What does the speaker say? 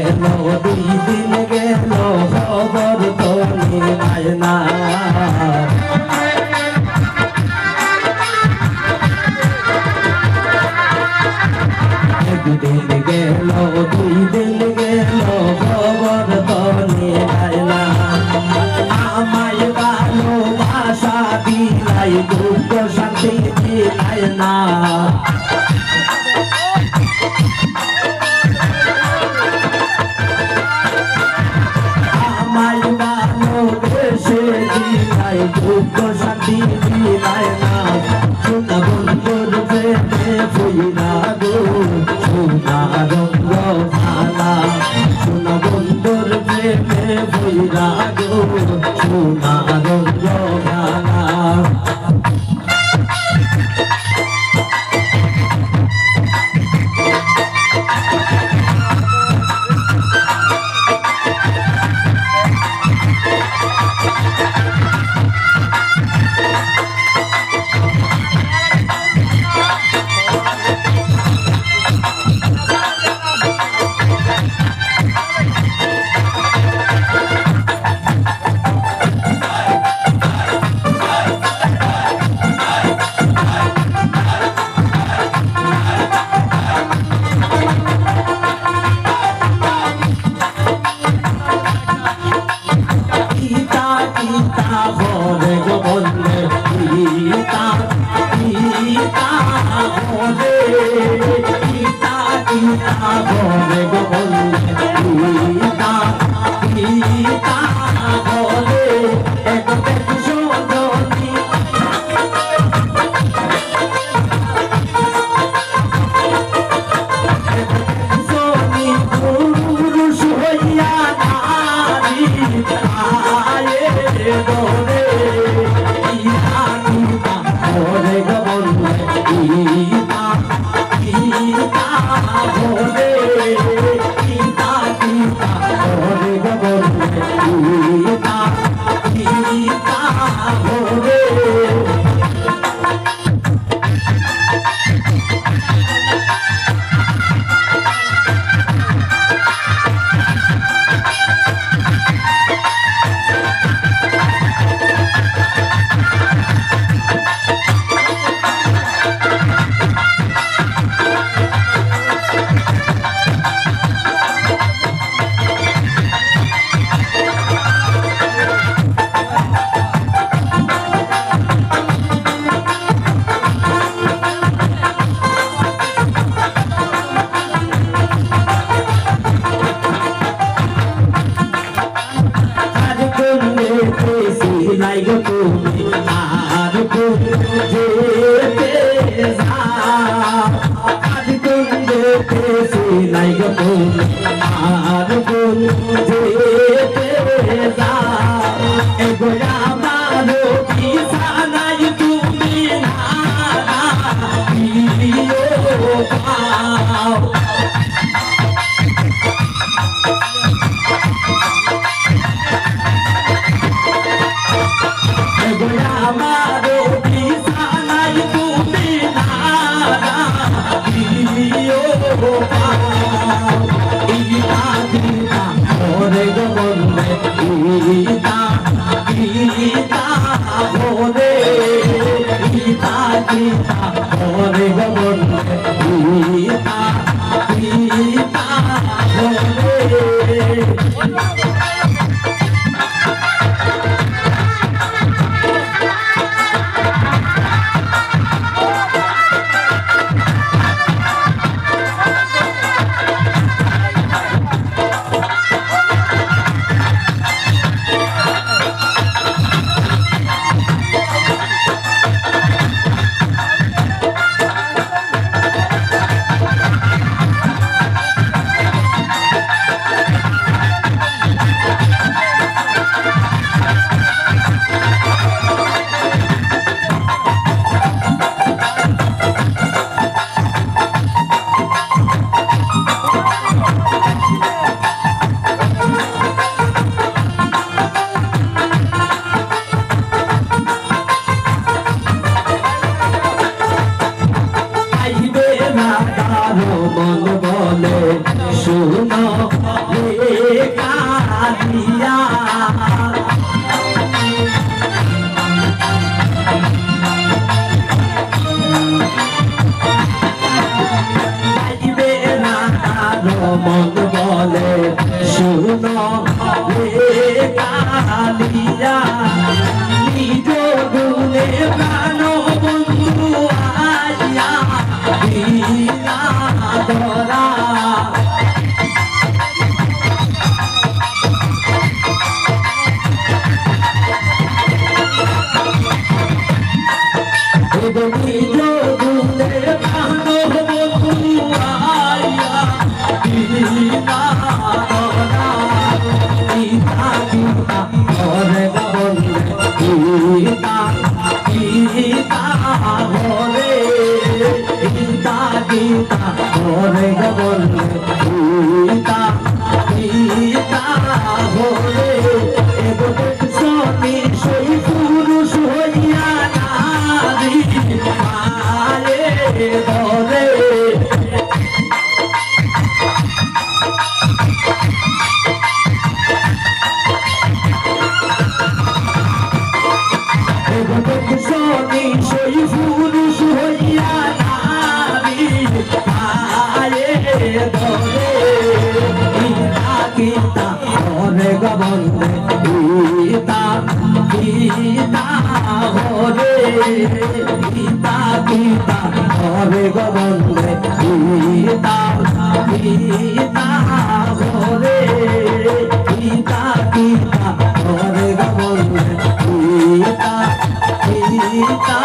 গেল 2 দিন গেল খবর তো নিলাই না একদিন গেল 2 দিন গেল খবর তো নিলাই না আমায় ভালোবাসা দিলাই দুঃখ শান্তি দিলাই না আমায় ভালোবেসে দিলাই দুঃখ শান্তি দিলাই না সোনা বন্ধুর প্রেমে ফুইরা গো সোনা রঙ্গ ভালা সোনা বন্ধুর প্রেমে ফুইরা গো সোনা রঙ্গ ভালা রে কালিয়া মন বলে শুনো রে কালিয়া নিজ গুণে প্রাণ বন্ধু আইয়া বিনা ধরা নিজ গুণে প্রাণ বন্ধু আইয়া বিনা ধরা গীতা গীতা ঘরে বলে গীতা গীতা ঘরে গীতা গীতা ঘরে বলে গীতা গীতা ঘরে শনি সেই পুরুষ হইয়া নারী মায়ে ধরে শনি সেই পুরুষ হইয়া নারী মায়ে ধরে গীতা গীতা ঘরে বলে গীতা গীতা ঘরে গীতা গীতা ঘরে বলে গীতা গীতা ঘরে গীতা গীতা ঘরে বলে গীতা গীতা